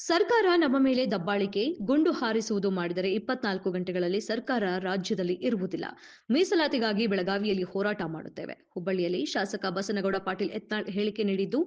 ಸರ್ಕಾರ ನಮ್ಮ ಮೇಲೆ ದಬ್ಬಾಳಿಕೆ, ಗುಂಡು ಹಾರಿಸುವುದು ಮಾಡಿದರೆ 24 ಗಂಟೆಗಳಲ್ಲಿ ಸರ್ಕಾರ ರಾಜ್ಯದಲ್ಲಿ ಇರುವುದಿಲ್ಲ. ಮೀಸಲಾತಿಗಾಗಿ ಬೆಳಗಾವಿಯಲ್ಲಿ ಹೋರಾಟ ಮಾಡುತ್ತೇವೆ. ಹುಬ್ಬಳ್ಳಿಯಲ್ಲಿ ಶಾಸಕ ಬಸನಗೌಡ ಪಾಟೀಲ್ ಯತ್ನಾಳ್ ಹೇಳಿಕೆ ನೀಡಿದ್ದು,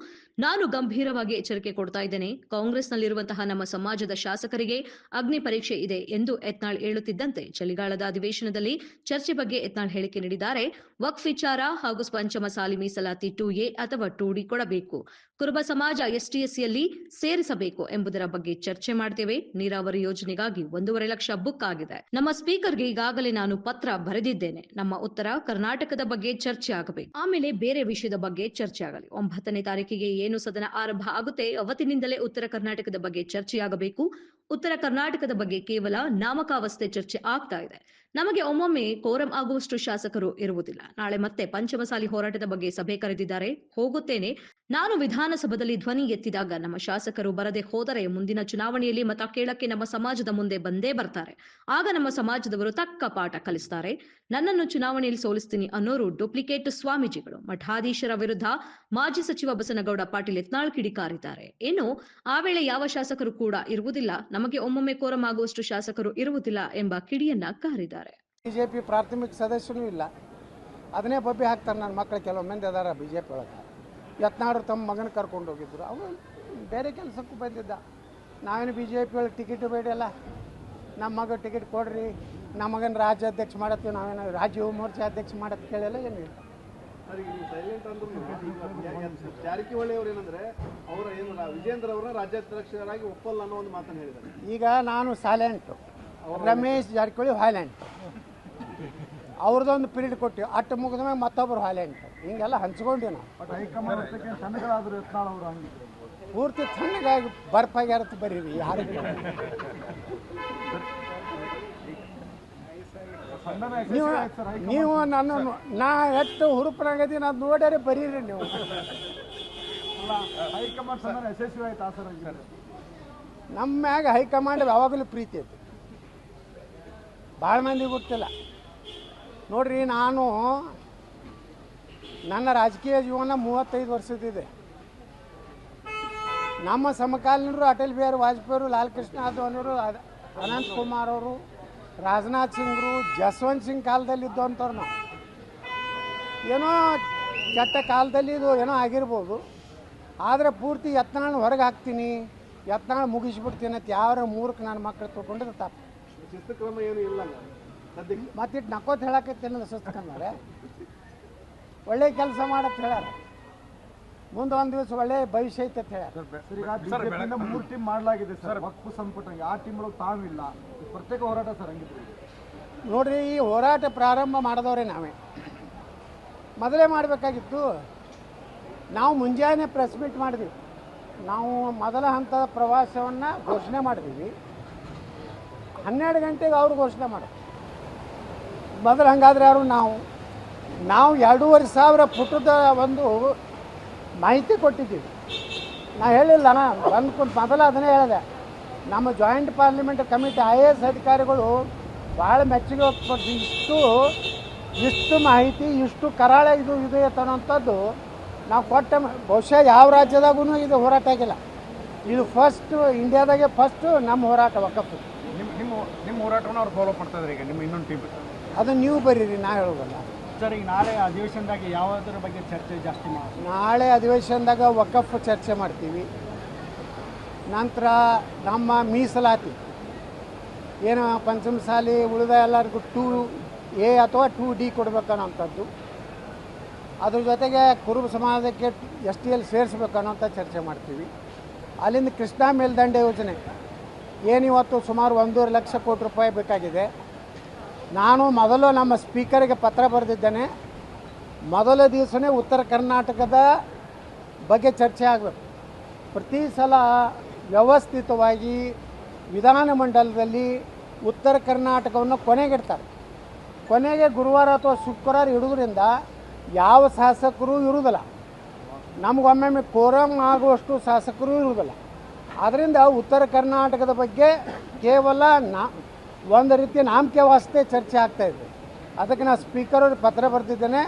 ನಾನು ಗಂಭೀರವಾಗಿ ಎಚ್ಚರಿಕೆ ಕೊಡ್ತಾ ಇದ್ದೇನೆ. ಕಾಂಗ್ರೆಸ್ನಲ್ಲಿರುವಂತಹ ನಮ್ಮ ಸಮಾಜದ ಶಾಸಕರಿಗೆ ಅಗ್ನಿ ಪರೀಕ್ಷೆ ಇದೆ ಎಂದು ಯತ್ನಾಳ್ ಹೇಳುತ್ತಿದ್ದಂತೆ ಚಳಿಗಾಲದ ಅಧಿವೇಶನದಲ್ಲಿ ಚರ್ಚೆ ಬಗ್ಗೆ ಯತ್ನಾಳ್ ಹೇಳಿಕೆ ನೀಡಿದ್ದಾರೆ. ವಕ್ಫ್ ವಿಚಾರ ಹಾಗೂ ಪಂಚಮಸಾಲಿ ಮೀಸಲಾತಿ 2A ಅಥವಾ 2D ಕೊಡಬೇಕು. ಕುರುಬ ಸಮಾಜ ಎಸ್ಟಿಎಸ್ಸಿಯಲ್ಲಿ ಸೇರಿಸಬೇಕು ಎಂಬುದರ ಬಗ್ಗೆ ಚರ್ಚೆ ಮಾಡ್ತೇವೆ. ನೀರಾವರಿ ಯೋಜನೆಗಾಗಿ 1.5 ಲಕ್ಷ ಬುಕ್ ಆಗಿದೆ. ನಮ್ಮ ಸ್ಪೀಕರ್ಗೆ ಈಗಾಗಲೇ ನಾನು ಪತ್ರ ಬರೆದಿದ್ದೇನೆ. ನಮ್ಮ ಉತ್ತರ ಕರ್ನಾಟಕದ ಬಗ್ಗೆ ಚರ್ಚೆ ಆಗಬೇಕು. ಆಮೇಲೆ ಬೇರೆ ವಿಷಯದ ಬಗ್ಗೆ ಚರ್ಚೆ ಆಗಲಿ. 9ನೇ ತಾರೀಕಿಗೆ ಏನು ಸದನ ಆರಂಭ ಆಗುತ್ತೆ ಅವತ್ತಿನಿಂದಲೇ ಉತ್ತರ ಕರ್ನಾಟಕದ ಬಗ್ಗೆ ಚರ್ಚೆಯಾಗಬೇಕು. ಉತ್ತರ ಕರ್ನಾಟಕದ ಬಗ್ಗೆ ಕೇವಲ ನಾಮಕಾವಸ್ಥೆ ಚರ್ಚೆ ಆಗ್ತಾ ಇದೆ. ನಮಗೆ ಒಮ್ಮೊಮ್ಮೆ ಕೋರಂ ಆಗುವಷ್ಟು ಶಾಸಕರು ಇರುವುದಿಲ್ಲ. ನಾಳೆ ಮತ್ತೆ ಪಂಚಮಸಾಲಿ ಹೋರಾಟದ ಬಗ್ಗೆ ಸಭೆ ಕರೆದಿದ್ದಾರೆ, ಹೋಗುತ್ತೇನೆ. ನಾನು ವಿಧಾನಸಭೆಯಲ್ಲಿ ಧ್ವನಿ ಎತ್ತಿದಾಗ ನಮ್ಮ ಶಾಸಕರು ಬರದೆ ಹೋದರೆ ಮುಂದಿನ ಚುನಾವಣೆಯಲ್ಲಿ ಮತ ಕೇಳಕ್ಕೆ ನಮ್ಮ ಸಮಾಜದ ಮುಂದೆ ಬಂದೇ ಬರ್ತಾರೆ. ಆಗ ನಮ್ಮ ಸಮಾಜದವರು ತಕ್ಕ ಪಾಠ ಕಲಿಸ್ತಾರೆ. ನನ್ನನ್ನು ಚುನಾವಣೆಯಲ್ಲಿ ಸೋಲಿಸ್ತೀನಿ ಅನ್ನೋರು ಡೂಪ್ಲಿಕೇಟ್ ಸ್ವಾಮೀಜಿಗಳು. ಮಠಾಧೀಶರ ವಿರುದ್ಧ ಮಾಜಿ ಸಚಿವ ಬಸನಗೌಡ ಪಾಟೀಲ್ ಯತ್ನಾಳ್ ಕಿಡಿಕಾರಿದ್ದಾರೆ. ಇನ್ನು ಆ ವೇಳೆ ಯಾವ ಶಾಸಕರು ಕೂಡ ಇರುವುದಿಲ್ಲ, ನಮಗೆ ಒಮ್ಮೊಮ್ಮೆ ಕೋರಂ ಆಗುವಷ್ಟು ಶಾಸಕರು ಇರುವುದಿಲ್ಲ ಎಂಬ ಕಿಡಿಯನ್ನ ಕಾರಿದ್ದಾರೆ. ಬಿಜೆಪಿ ಪ್ರಾಥಮಿಕ ಸದಸ್ಯನೂ ಇಲ್ಲ, ಅದನ್ನೇ ಬಬ್ಬಿ ಹಾಕ್ತಾರೆ. ನನ್ನ ಮಕ್ಕಳು ಕೆಲವು ಮಂದಿ ಅದಾರ ಬಿಜೆಪಿ ಒಳಗೆ. ಯತ್ನಾಳರು ತಮ್ಮ ಮಗನ ಕರ್ಕೊಂಡು ಹೋಗಿದ್ರು, ಅವನು ಬೇರೆ ಕೆಲಸಕ್ಕೂ ಬಂದಿದ್ದ. ನಾವೇನು ಬಿಜೆಪಿ ಒಳಗೆ ಟಿಕೆಟ್ ಬೇಡಲ್ಲ, ನಮ್ಮ ಮಗ ಟಿಕೆಟ್ ಕೊಡ್ರಿ, ನಮ್ಮ ಮಗನ ರಾಜ್ಯಾಧ್ಯಕ್ಷ ಮಾಡತ್ತೀವಿ, ನಾವೇನು ರಾಜ್ಯ ಯುವ ಮೋರ್ಚಾ ಅಧ್ಯಕ್ಷ ಮಾಡತ್ತೆ ಕೇಳಿಲ್ಲ ಏನಿಲ್ಲ. ಸೈಲೆಂಟ್ ಅಂದ್ರೂ ಜಾರಕಿಹೊಳಿ ಅವರು ಏನಂದ್ರೆ ಅವರ ಏನು ವಿಜೇಂದ್ರ ಅವರ ರಾಜ್ಯಾಧ್ಯಕ್ಷರಾಗಿ ಒಪ್ಪಲ್ಲ ಅನ್ನೋ ಒಂದು ಮಾತನ್ನು ಹೇಳಿದ್ದಾರೆ. ಈಗ ನಾನು ಸೈಲೆಂಟು, ರಮೇಶ್ ಜಾರಕಿಹೊಳಿ ವೈಲೆಂಟ್. ಅವ್ರದ್ದೊಂದು ಪೀರಿಯಡ್ ಕೊಟ್ಟಿವಿ, ಅಟ್ಟು ಮುಗಿದ ಮೇಲೆ ಮತ್ತೊಬ್ಬರು ವೈಲೆಂಟ್. ಹಿಂಗೆಲ್ಲ ಹಂಚ್ಕೊಂಡಿ ನಾವು. ಪೂರ್ತಿ ತಣ್ಣಗಾಗಿ ಬರ್ಪಾಗ್ಯಾರತ್ತು ಬರೀರಿ ಯಾರು. ನೀವು ನನ್ನ ನಾ ಎಷ್ಟು ಹುರುಪನಾಗದಿ ನಾನು ನೋಡ್ಯಾರೆ ಬರೀರಿ ನೀವು. ನಮ್ಮ ಮ್ಯಾಗ ಹೈಕಮಾಂಡ್ ಯಾವಾಗಲೂ ಪ್ರೀತಿ ಐತಿ, ಭಾಳ ಮಂದಿ ಗೊತ್ತಿಲ್ಲ. ನೋಡ್ರಿ, ನಾನು ನನ್ನ ರಾಜಕೀಯ ಜೀವನ 35 ವರ್ಷದಿದೆ. ನಮ್ಮ ಸಮಕಾಲೀನರು ಅಟಲ್ ಬಿಹಾರಿ ವಾಜಪೇಯಿ, ಲಾಲ್ ಕೃಷ್ಣ ಅದ್ವಾನಿಯವರು, ಅನಂತ್ ಕುಮಾರ್ ಅವರು, ರಾಜನಾಥ್ ಸಿಂಗ್ರು, ಜಸ್ವಂತ್ ಸಿಂಗ್ ಕಾಲದಲ್ಲಿ ಇದ್ದಂಥವ್ರು ನಾವು. ಏನೋ ಕೆಟ್ಟ ಕಾಲದಲ್ಲಿ ಇದು ಏನೋ ಆಗಿರ್ಬೋದು, ಆದರೆ ಪೂರ್ತಿ ಯತ್ನಾಳ್ ಹೊರಗೆ ಹಾಕ್ತೀನಿ, ಯತ್ನಾಳ್ ಮುಗಿಸ್ಬಿಡ್ತೀನಿ ಅಂತ ಯಾವ ಮೂರ್ಖ ನನ್ನ ಮಕ್ಕಳು ತೊಗೊಂಡಿದ್ದು ತಪ್ಪು. ಶಿಸ್ತು ಕ್ರಮ ಏನು ಇಲ್ಲ ಸದ್ಯಕ್ಕೆ. ಮತ್ತಿಟ್ಟು ನಕ್ಕೋತ್ ಹೇಳಕತ್ತೇನ ಸುಸ್ತಂದ್ರೆ ಒಳ್ಳೆ ಕೆಲಸ ಮಾಡತ್ತೆ ಹೇಳ್ಯಾರ, ಮುಂದೆ ಒಂದು ದಿವಸ ಒಳ್ಳೆ ಭವಿಷ್ಯ ಐತೆ ಅಂತ ಹೇಳ್ಯಾರ. 3 ಟೀಮ್ ಮಾಡಲಾಗಿದೆ ಸರ್, ವಕ್ಫ್ ಸಂಪುಟ. ಯಾವ ಟೀಮ್ ಒಳಗೆ ತಾವಿಲ್ಲ, ಪ್ರತ್ಯೇಕ ಹೋರಾಟ ಸರ್. ಹಂಗಿದ್ರೆ ನೋಡ್ರಿ, ಈ ಹೋರಾಟ ಪ್ರಾರಂಭ ಮಾಡಿದವ್ರೆ ನಾವೇ. ಮೊದಲೇ ಮಾಡಬೇಕಾಗಿತ್ತು. ನಾವು ಮುಂಜಾನೆ ಪ್ರೆಸ್ ಮೀಟ್ ಮಾಡಿದ್ವಿ. ನಾವು ಮೊದಲ ಹಂತದ ಪ್ರವಾಸವನ್ನು ಘೋಷಣೆ ಮಾಡಿದ್ವಿ. 12 ಗಂಟೆಗೆ ಅವ್ರು ಘೋಷಣೆ ಮಾಡೋದು. ಮೊದಲು ಹಂಗಾದ್ರೆ ಯಾರು ನಾವು 2,500 ಪುಟದ ಒಂದು ಮಾಹಿತಿ ಕೊಟ್ಟಿದ್ದೀವಿ. ನಾ ಹೇಳಿಲ್ಲ, ಬಂದು ಮೊದಲು ಅದನ್ನೇ ಹೇಳಿದೆ. ನಮ್ಮ ಜಾಯಿಂಟ್ ಪಾರ್ಲಿಮೆಂಟ್ ಕಮಿಟಿ IAS ಅಧಿಕಾರಿಗಳು ಭಾಳ ಮೆಚ್ಚುಗೆ ವ್ಯಕ್ತಪಡಿಸಿ ಇಷ್ಟು ಮಾಹಿತಿ, ಇಷ್ಟು ಕರಾಳ ಇದು ಅನ್ನೋಂಥದ್ದು ನಾವು ಕೊಟ್ಟ. ಬಹುಶಃ ಯಾವ ರಾಜ್ಯದಾಗೂ ಇದು ಹೋರಾಟ ಆಗಿಲ್ಲ. ಇದು ಫಸ್ಟ್, ಇಂಡಿಯಾದಾಗೆ ಫಸ್ಟ್ ನಮ್ಮ ಹೋರಾಟ ವಕಫ್. ನಿಮ್ಮ ಹೋರಾಟವನ್ನು ಅವ್ರು ಫಾಲೋ ಮಾಡ್ತಾ ಇದ್ದಾರೆ. ಈಗ ನಿಮ್ಮ ಇನ್ನೊಂದು ಟೀಮ್ ಅದು ನೀವು ಬರೀರಿ, ನಾ ಹೇಳೋದಲ್ಲ ಸರ್. ಈಗ ನಾಳೆ ಅಧಿವೇಶನದಾಗ ಯಾವುದರ ಬಗ್ಗೆ ಚರ್ಚೆ ಜಾಸ್ತಿ ಮಾಡಿ? ನಾಳೆ ಅಧಿವೇಶನದಾಗ ವಕಫ್ ಚರ್ಚೆ ಮಾಡ್ತೀವಿ. ನಂತರ ನಮ್ಮ ಮೀಸಲಾತಿ ಏನು ಪಂಚಮಸಾಲಿ ಉಳಿದ ಎಲ್ಲರಿಗೂ 2A ಅಥವಾ 2D ಕೊಡಬೇಕನ್ನೋಂಥದ್ದು. ಅದ್ರ ಜೊತೆಗೆ ಕುರುಬ ಸಮಾಜಕ್ಕೆ STL ಸೇರಿಸ್ಬೇಕನ್ನೋಂಥ ಚರ್ಚೆ ಮಾಡ್ತೀವಿ. ಅಲ್ಲಿಂದ ಕೃಷ್ಣಾ ಮೇಲ್ದಂಡೆ ಯೋಜನೆ ಏನಿವತ್ತು ಸುಮಾರು 1.5 ಲಕ್ಷ ಕೋಟಿ ರೂಪಾಯಿ ಬೇಕಾಗಿದೆ. ನಾನು ಮೊದಲು ನಮ್ಮ ಸ್ಪೀಕರಿಗೆ ಪತ್ರ ಬರೆದಿದ್ದೇನೆ. ಮೊದಲ ದಿವಸನೇ ಉತ್ತರ ಕರ್ನಾಟಕದ ಬಗ್ಗೆ ಚರ್ಚೆ ಆಗಬೇಕು. ಪ್ರತಿ ಸಲ ವ್ಯವಸ್ಥಿತವಾಗಿ ವಿಧಾನಮಂಡಲದಲ್ಲಿ ಉತ್ತರ ಕರ್ನಾಟಕವನ್ನು ಕೊನೆಗಿಡ್ತಾರೆ. ಕೊನೆಗೆ ಗುರುವಾರ ಅಥವಾ ಶುಕ್ರವಾರ ಇಡೋದ್ರಿಂದ ಯಾವ ಶಾಸಕರು ಇರುವುದಿಲ್ಲ. ನಮಗೊಮ್ಮೊಮ್ಮೆ ಕೋರಂ ಆಗುವಷ್ಟು ಶಾಸಕರು ಇರುವುದಿಲ್ಲ. ಆದ್ದರಿಂದ ಉತ್ತರ ಕರ್ನಾಟಕದ ಬಗ್ಗೆ ಕೇವಲ ಒಂದು ರೀತಿ ನಾಮಕೆ ವಾಸ್ತೆ ಚರ್ಚೆ ಆಗ್ತಾಯಿದೆ. ಅದಕ್ಕೆ ನಾನು ಸ್ಪೀಕರ್ ಅವ್ರಿಗೆ ಪತ್ರ ಬರೆದಿದ್ದೇನೆ.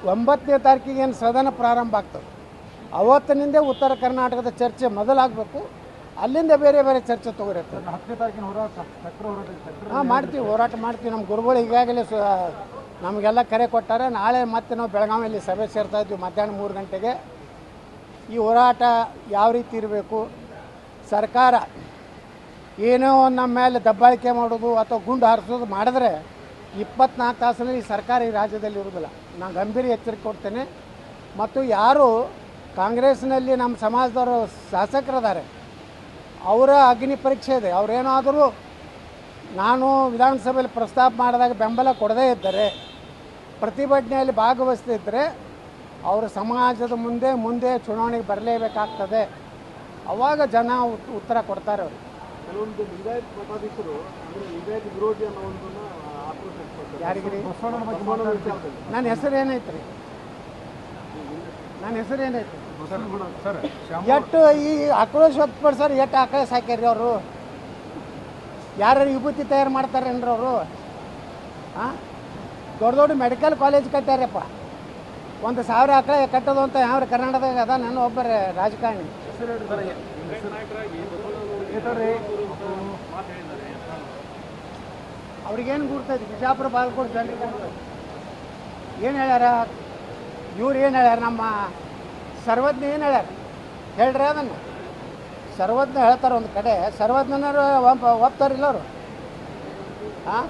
9ನೇ ತಾರೀಕಿಗೆ ಏನು ಸದನ ಪ್ರಾರಂಭ ಆಗ್ತದೆ ಅವತ್ತಿನಿಂದ ಉತ್ತರ ಕರ್ನಾಟಕದ ಚರ್ಚೆ ಮೊದಲಾಗಬೇಕು. ಅಲ್ಲಿಂದ ಬೇರೆ ಬೇರೆ ಚರ್ಚೆ ತಗೋರುತ್ತೆ. 10ನೇ ತಾರೀಕಿನ ಹೋರಾಟ ಸಕ್ರ ಹೋರಾಟ ಹಾಂ ಮಾಡ್ತೀವಿ, ಹೋರಾಟ ಮಾಡ್ತೀವಿ. ನಮ್ಮ ಗುರುಗಳು ಈಗಾಗಲೇ ನಮಗೆಲ್ಲ ಕರೆ ಕೊಟ್ಟಾರೆ. ನಾಳೆ ಮತ್ತೆ ನಾವು ಬೆಳಗಾವಿಯಲ್ಲಿ ಸಭೆ ಸೇರ್ತಾ ಇದ್ವಿ ಮಧ್ಯಾಹ್ನ 3 ಗಂಟೆಗೆ. ಈ ಹೋರಾಟ ಯಾವ ರೀತಿ ಇರಬೇಕು, ಸರ್ಕಾರ ಏನೋ ನಮ್ಮ ಮೇಲೆ ದಬ್ಬಾಳಿಕೆ ಮಾಡೋದು ಅಥವಾ ಗುಂಡು ಹಾರಿಸೋದು ಮಾಡಿದ್ರೆ 24 ತಾಸಿನಲ್ಲಿ ಈ ಸರ್ಕಾರ ಈ ರಾಜ್ಯದಲ್ಲಿ ಇರೋದಿಲ್ಲ. ನಾನು ಗಂಭೀರ ಎಚ್ಚರಿಕೆ ಕೊಡ್ತೇನೆ. ಮತ್ತು ಯಾರು ಕಾಂಗ್ರೆಸ್ನಲ್ಲಿ ನಮ್ಮ ಸಮಾಜದವರು ಶಾಸಕರಿದ್ದಾರೆ ಅವರ ಅಗ್ನಿ ಪರೀಕ್ಷೆ ಇದೆ. ಅವರೇನಾದರೂ ನಾನು ವಿಧಾನಸಭೆಯಲ್ಲಿ ಪ್ರಸ್ತಾಪ ಮಾಡಿದಾಗ ಬೆಂಬಲ ಕೊಡದೇ ಇದ್ದರೆ, ಪ್ರತಿಭಟನೆಯಲ್ಲಿ ಭಾಗವಹಿಸದಿದ್ದರೆ ಅವರು ಸಮಾಜದ ಮುಂದೆ ಚುನಾವಣೆಗೆ ಬರಲೇಬೇಕಾಗ್ತದೆ. ಅವಾಗ ಜನ ಉತ್ತರ ಕೊಡ್ತಾರೆ. ಅವರು ಕೆಲವೊಂದು ಲಿಂಗಾಯತ್ ಮಠಾಧೀಶರು ಅಂದರೆ ಲಿಂಗಾಯತ್ ವಿರೋಧಿ ಅನ್ನೋ ಒಂದನ್ನು ಆಕ್ರೋಶ ವ್ಯಕ್ತಪಡಿಸ್ತಾರೆ. ಯಾರಿಗಿರಿ? ಬಸವಣ್ಣನ ವಿಚಾರದಲ್ಲಿ. ನನ್ನ ಹೆಸರು ಏನೈತೆ ರೀ? ನನ್ನ ಹೆಸರು ಏನೈತೆ? ಸರ್ ಎಷ್ಟು ಈ ಆಕ್ರೋಶ ವ್ಯಕ್ತಪಡಿಸೋರು ಎಷ್ಟು ಆಕಳ ಸಾಕ್ಯಾರಿ ಅವರು? ಯಾರು ವಿಭೂತಿ ತಯಾರು ಮಾಡ್ತಾರೇನ್ರಿ ಅವರು? ಹಾಂ, ದೊಡ್ಡ ದೊಡ್ಡ ಮೆಡಿಕಲ್ ಕಾಲೇಜ್ ಕಟ್ಟ್ಯಾರಪ್ಪ. 1,000 ಆಕಳ ಕಟ್ಟೋದು ಅಂತ ಯಾವ ಕರ್ನಾಟಕದಾಗ ಅದ? ನನ್ನ ಒಬ್ಬರೇ ರಾಜಕಾರಣಿ. ಅವ್ರಿಗೇನು ಗುರ್ತೈತಿ? ಬಿಜಾಪುರ ಬಾಗಲಕೋಟೆ ಜನರಿಗೆ ಗುರ್ತೈತಿ. ಏನು ಹೇಳ್ಯಾರ ಇವ್ರು? ಏನು ಹೇಳ್ಯಾರ? ನಮ್ಮ ಸರ್ವಜ್ಞ ಏನು ಹೇಳ್ಯಾರ ಹೇಳ್ರಿ? ಅದನ್ನು ಸರ್ವಜ್ಞ ಹೇಳ್ತಾರೆ ಒಂದು ಕಡೆ. ಸರ್ವಜ್ಞನವರು ಒಪ್ತಾರಿಲ್ಲ ಅವರು. ಹಾಂ,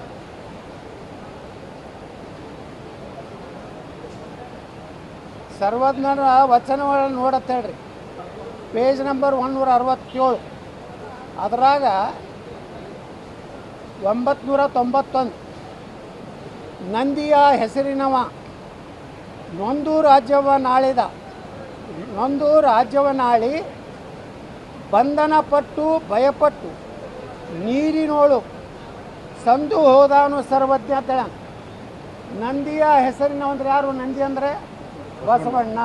ಸರ್ವಜ್ಞರ ವಚನಗಳನ್ನು ನೋಡತ್ತೆ ಹೇಳ್ರಿ. Page number 167. ಅದರಾಗ 991 ನಂದಿಯ ಹೆಸರಿನವ ನೊಂದು ರಾಜ್ಯವನ್ನಾಳಿ ಬಂಧನಪಟ್ಟು ಭಯಪಟ್ಟು ನೀರಿನೋಳು ಸಂದು ಹೋದಾನು ಸರ್ವಜ್ಞ ಅಂತೇಳ. ನಂದಿಯ ಹೆಸರಿನ ಅಂದ್ರೆ ಯಾರು? ನಂದಿ ಅಂದರೆ ಬಸವಣ್ಣ.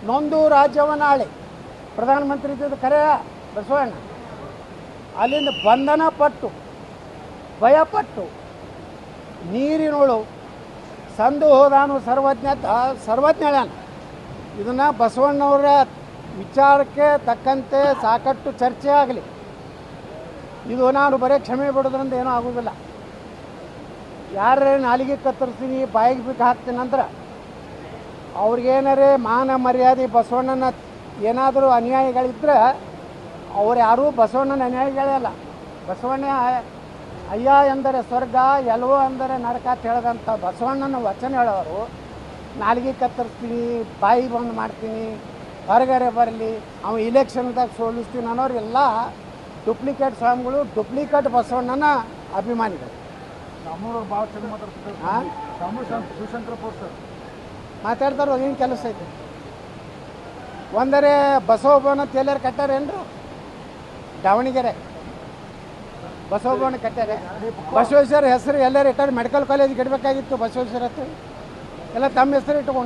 ನೊಂದು ರಾಜ್ಯವನ್ನಾಳಿ ಪ್ರಧಾನಮಂತ್ರಿ ಇದ್ದಿದ್ದು ಕರೆ ಬಸವಣ್ಣ. ಅಲ್ಲಿಂದ ಬಂಧನಪಟ್ಟು ಭಯಪಟ್ಟು ನೀರಿನೋಳು ಸಂದು ಹೋದಾನು ಸರ್ವಜ್ಞ ಹೇಳ್ಯಾನ. ಇದನ್ನು ಬಸವಣ್ಣವರ ವಿಚಾರಕ್ಕೆ ತಕ್ಕಂತೆ ಸಾಕಷ್ಟು ಚರ್ಚೆ ಆಗಲಿ. ಇದು ನಾನು ಬರೀ ಕ್ಷಮೆ ಬಿಡೋದ್ರಿಂದ ಏನೂ ಆಗೋದಿಲ್ಲ. ಯಾರೇ ನಾಲಿಗೆ ಕತ್ತರಿಸ್ತೀನಿ, ಬಾಯಿಗೆ ಬಿಟ್ಟು ಹಾಕ್ತೀನಿ ಅಂದ್ರೆ ಅವ್ರಿಗೇನಾರೇ ಮಾನ ಮರ್ಯಾದೆ ಬಸವಣ್ಣನ ಏನಾದರೂ ಅನ್ಯಾಯಗಳಿದ್ದರೆ ಅವ್ರು ಯಾರೂ ಬಸವಣ್ಣನ ಅನ್ಯಾಯಗಳೇ ಅಲ್ಲ. ಬಸವಣ್ಣ ಅಯ್ಯ ಎಂದರೆ ಸ್ವರ್ಗ, ಎಲ್ವೋ ಅಂದರೆ ನರಕ ಅಂತ ಹೇಳಿದಂಥ ಬಸವಣ್ಣನ ವಚನ ಹೇಳೋರು ನಾಲಿಗೆ ಕತ್ತರಿಸ್ತೀನಿ, ಬಾಯಿ ಬಂದ್ ಮಾಡ್ತೀನಿ, ಹೊರಗಡೆ ಬರಲಿ, ಅವ ಇಲೆಕ್ಷನ್ದಾಗ ಸೋಲಿಸ್ತೀನಿ ಅನ್ನೋರೆಲ್ಲ ಡೂಪ್ಲಿಕೇಟ್ ಸ್ವಾಮಿಗಳು, ಡೂಪ್ಲಿಕೇಟ್ ಬಸವಣ್ಣನ ಅಭಿಮಾನಿಗಳು. ಶಾಮೂರು ಭಾಳ ಚೆನ್ನಾಗಿ ಮಾತಾಡ್ತಾರೆ. ಹಾಂ, ಶಿವಶಂಕರಪ್ಪ ಸರ್ ಮಾತಾಡ್ತಾರೋ ಏನು ಕೆಲಸ ಐತೆ? ಒಂದರೆ ಬಸವಭವನ ಎಲ್ಲರೂ ಕಟ್ಟಾರೇನ್ರು? ದಾವಣಗೆರೆ ಬಸವಭವನ ಕಟ್ಟಾರೆ. ಬಸವೇಶ್ವರ ಹೆಸರು ಎಲ್ಲರೂ ಇಟ್ಟಾರೆ. ಮೆಡಿಕಲ್ ಕಾಲೇಜ್ಗೆ ಇಡಬೇಕಾಗಿತ್ತು ಬಸವೇಶ್ವರ ಹತ್ರ. ಎಲ್ಲ ತಮ್ಮ ಹೆಸರು ಇಟ್ಕೊಂಡು